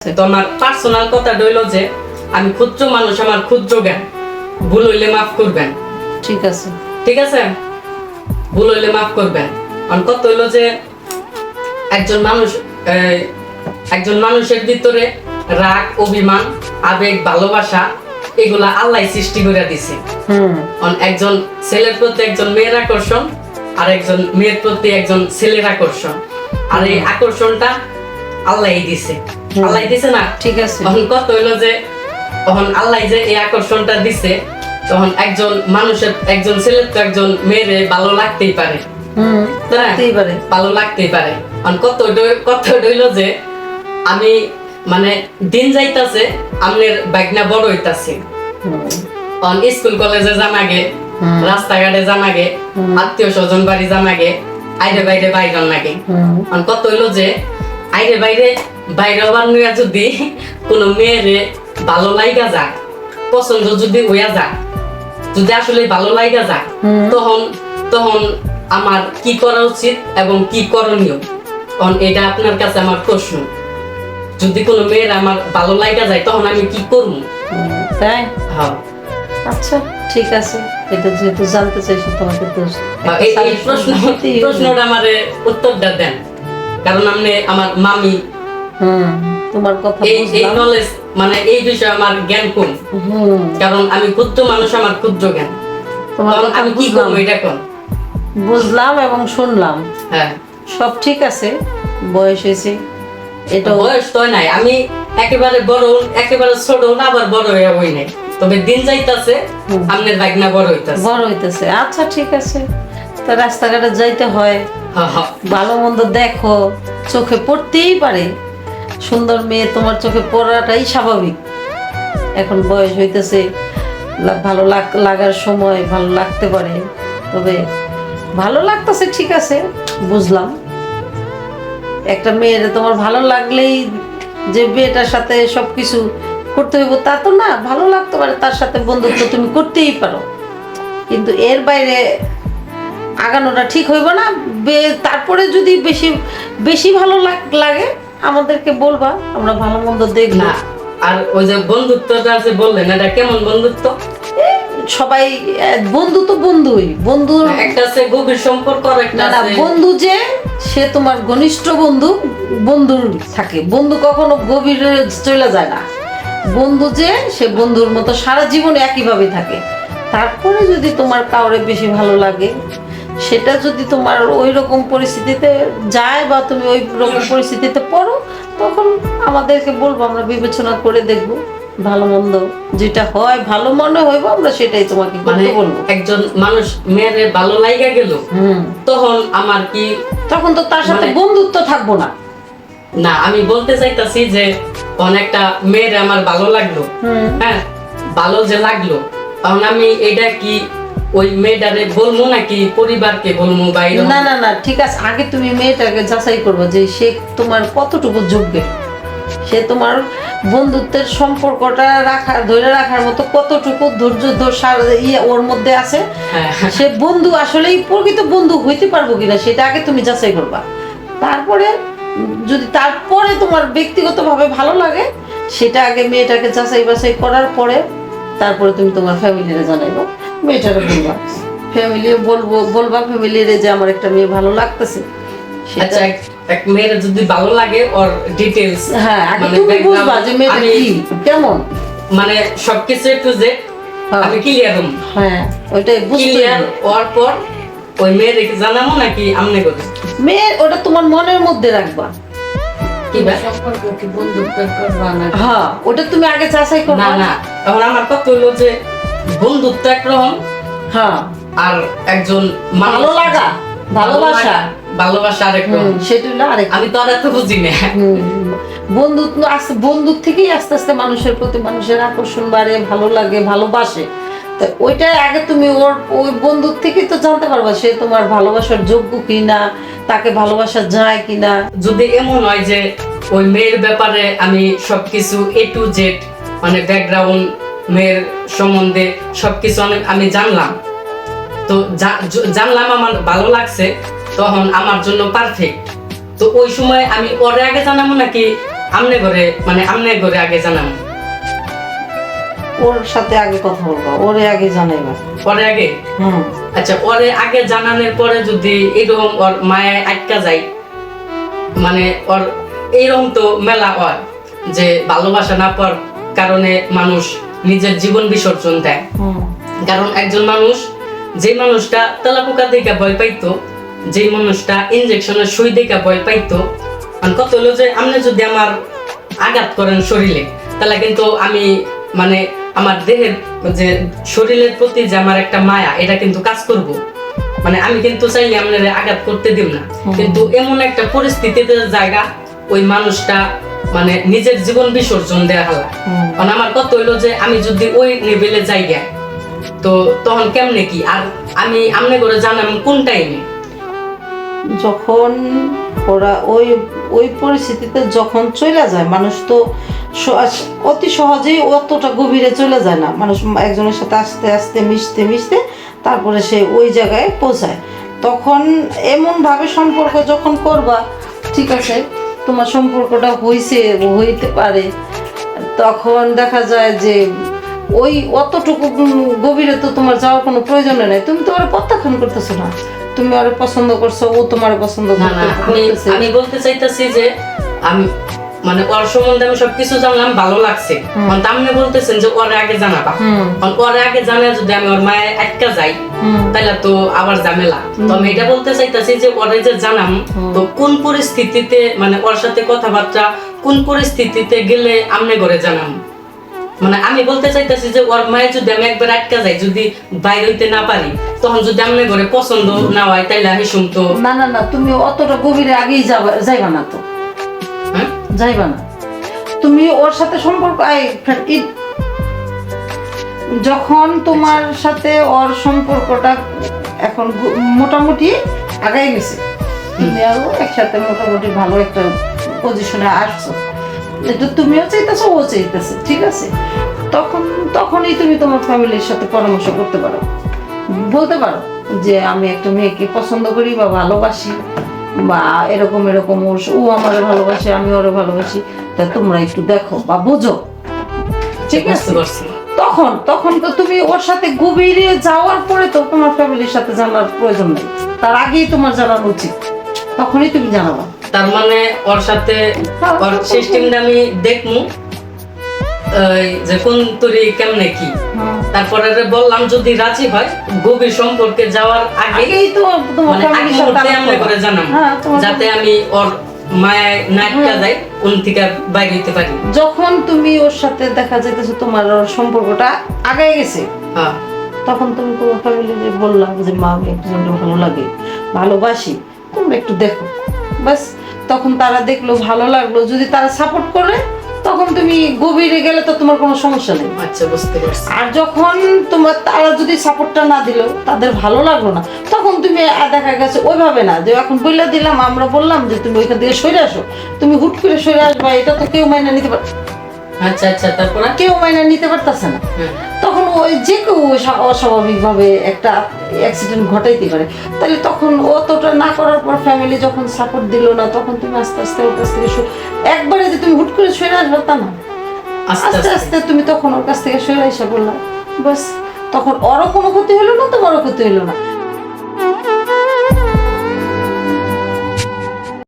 তো আমার পার্সোনাল কথা হইলো যে আমি ক্ষুদ্র মানুষ, আমার ক্ষুদ্র জ্ঞান, ভুল হইলে মাফ করবেন। ঠিক আছে, ঠিক আছে, ভুল হইলে মাফ করবেন। কারণ কত হইলো যে একজন মানুষের ভিতরে রাগ, অভিমান, আবেগ, ভালোবাসা এগুলা আল্লাহ সৃষ্টি করে দিছে। একজন ছেলের প্রতি একজন মেয়ের আকর্ষণ, আর একজন মেয়ের প্রতি একজন ছেলের আকর্ষণ, আর এই আকর্ষণটা আল্লাহই দিছে। আল্লাহ দিছে না? ঠিক আছে। তখন কত হইলো যে তখন আল্লাহ যে এই আকর্ষণটা দিছে, তখন একজন মানুষের, একজন ছেলের তো একজন মেয়েরে ভালো লাগতেই পারে, ভালো লাগতেই পারে। কত হইলো যে আমি মানে দিন যাইতাছে, আমনের বাইকনা বড় হইতাছে, স্কুল কলেজে জানাগে, রাস্তাঘাটে জানাগে, আত্মীয় স্বজন বাড়ি জানাগে, আইরে বাইরে বাইরন লাগে। কত হইলো যে আইরে বাইরে বাইরে হবার নিয়ে যদি কোনো মেয়েরে ভালো লাইগা যাক, পছন্দ যদি হইয়া যাক, যদি আসলে ভালো লাইগা যাক, তখন আমার কি করা উচিত এবং কি করণীয়, এটা আপনার কাছে আমার প্রশ্ন। যদি কোনো মেয়ের আমার ভালো লাইগা যায়, তখন আমি কি করবো? তাই? হ্যাঁ, আচ্ছা ঠিক আছে, এটা যেহেতু জানতে চাইছো তোমাকে তো এই প্রশ্নটা আমারে উত্তরটা দেন, কারণ আপনি আমার মামি। তোমার কথা এই নলেজ মানে এই বিষয়ে আমার জ্ঞান কম, কারণ আমি ক্ষুদ্র মানুষ, আমার ক্ষুদ্র জ্ঞান। তোমার কথা আমি কি করবো এটা কোন? বুঝলাম এবং শুনলাম। হ্যাঁ, সব ঠিক আছে, বয়স হয়েছে, এটা বয়স তো নাই, আমি একেবারে বড়, একেবারে ছোট না, আবার বড় হয়ে হই নাই, তবে দিন যাইতাছে, আমনের বাইকনা বড় হইতাছে। আচ্ছা ঠিক আছে, তো রাস্তাঘাটে যাইতে হয়, ভালো মন্দ দেখো, চোখে পড়তেই পারে। সুন্দর মেয়ে তোমার চোখে পড়াটাই স্বাভাবিক। এখন বয়স হইতেছে, ভালো লাগার সময় ভালো লাগতে পারে, তবে ভালো লাগতেছে ঠিক আছে, বুঝলাম। একটা মেয়ের তোমার ভালো লাগলেই যে মেয়েটার সাথে সবকিছু করতে হইব তা তো না। ভালো লাগতে পারে, তার সাথে বন্ধুত্ব তুমি করতেই পারো, কিন্তু এর বাইরে আগানোটা ঠিক হইব না। তারপরে যদি বেশি বেশি ভালো লাগে আমাদেরকে বলবা, আমরা ভালো মন্দ দেখব না। আর ওই যে বন্ধুত্বটা আছে বললেন, এটা কেমন বন্ধুত্ব? সবাই বন্ধু তো বন্ধুই, বন্ধুর একটা আছে গভীর সম্পর্ক, আর একটা না আছে বন্ধু যে সে তোমার ঘনিষ্ঠ বন্ধু, বন্ধুর থাকে। বন্ধু কখনো গভীরে চলে যায় না। বন্ধু যে সে বন্ধুর মতো সারা জীবন একইভাবে থাকে। তারপরে যদি তোমার কাউরে বেশি ভালো লাগে, সেটা যদি তোমার ওই রকম পরিস্থিতিতে যায় বা তুমি ওই রকম পরিস্থিতিতে পড়ো, তখন আমাদেরকে বলবো, আমরা বিবেচনা করে দেখবো, ভালো মন্দ যেটা হয় ভালো মনে হইব, আমরা সেটাই তোমাকে বলবো। একজন মানুষ মেয়ের ভালো লাইগা গেল, তখন আমার কি, তখন তো তার সাথে বন্ধুত্ব থাকবো না। না, আমি বলতে চাইতাছি যে অনেকটা মেয়ের আমার ভালো লাগলো, হ্যাঁ, ভালো যে লাগলো, তখন আমি এটা কি ওই মেয়েটারে বলবো নাকি পরিবারকে বলবো? বাইরে না না না, ঠিক আছে, আগে তুমি মেয়েটাকে যাচাই করবো যে সে তোমার কতটুকু যোগ্য, সে তোমার বন্ধুত্বের সম্পর্কটা ধরে রাখার মতো কতটুকু ধৈর্য ওর মধ্যে আছে। সে বন্ধু আসলেই প্রকৃত বন্ধু হইতে পারবো কিনা, সেটা আগে তুমি যাচাই করবা। তারপরে যদি তারপরে তোমার ব্যক্তিগতভাবে ভালো লাগে, সেটা আগে মেয়েটাকে যাচাই বাছাই করার পরে তারপরে তুমি তোমার ফ্যামিলিরে জানাইবো, মেয়েটারে বলবা, বলবা ফ্যামিলিরে যে আমার একটা মেয়ে ভালো লাগতেছে। আচ্ছা, এক মেয়ের যদি ভালো লাগে, ওর ডিটেইলস, হ্যাঁ, আগে তুমি বুঝবা যে মেয়েটা কি কেমন, মানে সবকিছু একটু যে আমি ক্লিয়ার হম। হ্যাঁ, ওইটাই ক্লিয়ার হওয়ার পর ওই মেয়েরে জানাবো নাকি আমনে করে? মেয়ের ওটা তোমার মনের মধ্যে রাখবা। হ্যাঁ, ওটা তুমি আগে যাচাই করবা। না, এখন আমার কথা হলো যে বন্ধুত্ব একরকম, হ্যাঁ, আর একজন ভালো লাগা, ভালোবাসা আরেকরকম, সেটা হলো আরেক। আমি তো আর এত বুঝি না। বন্ধুত্ব থেকেই আস্তে আস্তে মানুষের প্রতি মানুষের আকর্ষণ বাড়ে, ভালো লাগে, ভালোবাসে। তো ওইটাই আগে তুমি ওই বন্ধুর থেকেই তো জানতে পারবা সে তোমার ভালোবাসার যোগ্য কিনা, তাকে ভালোবাসা যায় কিনা। যদি এমন হয় যে ওই মেয়ের ব্যাপারে আমি সবকিছু A to Z, মানে ব্যাকগ্রাউন্ড, মেয়ের সম্বন্ধে সবকিছু আমি জানলাম, তো জানলাম, আমার ভালো লাগছে, তখন আমার জন্য পারফেক্ট। তো ওই সময় আমি ওর আগে জানাবো নাকি আমনে ঘরে মানে আমনে ঘরে আগে জানাম? ওর সাথে আগে কথা বলবা, ওরে আগে জানাইবা। পরে আগে? আচ্ছা, ওরে আগে জানানোর পরে যদি এরকম ওর মায়ায় আটকা যায়, মানে ওর এইরকম তো মেলা হয় যে ভালোবাসা না পাওয়ার কারণে মানুষ নিজের জীবন বিসর্জন দেয়। কারণ একজন মানুষ, যে মানুষটা তেলাপোকা দেখে ভয় পাইতো, যে মানুষটা ইনজেকশনের সুই দেখে ভয় পাইতো, কত হলো যে আপনি যদি আমার আঘাত করেন শরীরে, তাহলে কিন্তু আমি মানে আমার দেহের যে শরীরের প্রতি যে আমার একটা মায়া, এটা কিন্তু কাজ করব, মানে আমি কিন্তু চাইলে আপনার আঘাত করতে দিব না। কিন্তু এমন একটা পরিস্থিতিতে জায়গা ওই মানুষটা মানে নিজের জীবন বিসর্জন দেয়া হলো। কারণ আমার কত হইলো যে আমি যদি ওই লেভেলে জায়গা, তো তখন কেমনে কি? আর আমি আমনে করে জানাম কোন টাইমে? যখন ওরা ওই ওই পরিস্থিতিতে যখন চলে যায়, মানুষ তো অতি সহজেই অতটা গভীরে চলে যায় না। মানুষ একজনের সাথে আস্তে আস্তে মিশতে মিশতে তারপরে সে ওই জায়গায় পৌঁছায়। তখন এমনভাবে সম্পর্ক যখন করবা, ঠিক আছে, তোমার সম্পর্কটা হইতে পারে, তখন দেখা যায় যে ওই অতটুকু গভীরে তো তোমার যাওয়ার কোনো প্রয়োজন নেই। তুমি তো ওরা প্রত্যাখ্যান করতেছো না, তুমি ওরা পছন্দ করছো, ও তোমার পছন্দ করতেছে। আমি বলতে চাইতেছি যে আমি মানে ওর সম্বন্ধে আমি সবকিছু জানলাম, ভালো লাগছে, আপনি বলতেছেন যে ওর আগে জানাবা। ওর আগে জানা যদি আমি ওর মায়ের আটকা যাই, তাহলে তো আবার ঝামেলা। তো আমি এটা বলতে চাইতেছি যে ওরে যে জানাম, তো কোন পরিস্থিতিতে মানে ওর সাথে কথাবার্তা কোন পরিস্থিতিতে গেলে আমনে ঘরে জানাম? মানে আমি বলতে চাইতেছি যে ওর মায়ের যদি আমি একবার আটকা যাই, যদি বাইরে হইতে না পারি, তখন যদি আমনে ঘরে পছন্দ না হয়, তাইলে হিসুম তো না না না, তুমি অতটা গভীরে আগেই যাইবা না, তো যাইবা না। তুমি ওর সাথে সম্পর্ক যখন তোমার সাথে ওর সম্পর্কটা এখন মোটামুটি আগাই গেছে, তুমি আরো একসাথে মোটামুটি ভালো একটা পজিশনে আসছো, এটা তুমিও চাইতেছো, ও চাইতেছে, ঠিক আছে, তখনই তুমি তোমার ফ্যামিলির সাথে পরামর্শ করতে পারো, বলতে পারো যে আমি একটা মেয়েকে পছন্দ করি বা ভালোবাসি, বা এরকম এরকম ও আমার ভালোবাসে, আমি ওরে ভালোবাসি, তা তোমরা একটু দেখো বা বোঝো, ঠিক আছে। তখন তো তুমি ওর সাথে গভীরে যাওয়ার পরে তো তোমার ফ্যামিলির সাথে জানার প্রয়োজন নেই, তার আগেই তোমার জানানো উচিত, তখনই তুমি জানাবা। তার মানে ওর সাথে ওর সিস্টেমটা আমি দেখমু যে কোন তরি কেমনে কি, তারপরে বললাম যদি রাজি হয় গভীর সম্পর্কে যাওয়ার আগেই তো তোমার ফ্যামিলির সাথে আমরা করে জানাম, যাতে আমি ওর মায়ায় নাটকা যাই, কোন থেকে বাইরে হইতে পারি। যখন তুমি ওর সাথে দেখা যাইতেছে তোমার সম্পর্কটা আগায় গেছে, তখন তুমি তোমার ফ্যামিলিকে বললাম যে মা, আমি একজনকে ভালো লাগে, ভালোবাসি, তোমরা একটু দেখো, বাস। তখন তারা দেখলো, ভালো লাগলো, যদি তারা সাপোর্ট করে, তখন তুমি গভীরে গেলে তো তোমার কোনো সমস্যা নেই। আচ্ছা, বুঝতে পারছি। আর যখন তারা যদি সাপোর্টটা না দিল, তাদের ভালো লাগলো না, তখন তুমি দেখা গেছে ওইভাবে না যে এখন বইলা দিলাম, আমরা বললাম যে তুমি ওইখান থেকে সরে আসো, তুমি হুট করে সরে আসবা, এটা তো কেউ মাইনা নিতে পারে। আচ্ছা আচ্ছা, তারপর কেউ মাইনা নিতে পারতেছে না, তখন ওই যে কেউ অস্বাভাবিকভাবে একটা অ্যাক্সিডেন্ট ঘটাইতে পারে। তাহলে তখন অতটা না করার পর ফ্যামিলি যখন সাপোর্ট দিল না, তখন তুমি আস্তে আস্তে ওর কাছ থেকে একবারে যে তুমি হুট করে সরে আসবে তা না, আস্তে আস্তে তুমি তখন ওর কাছ থেকে সরে এসে বললাম, বাস। তখন ওরও কোনো ক্ষতি হলো না, তোমারও ক্ষতি হলো না,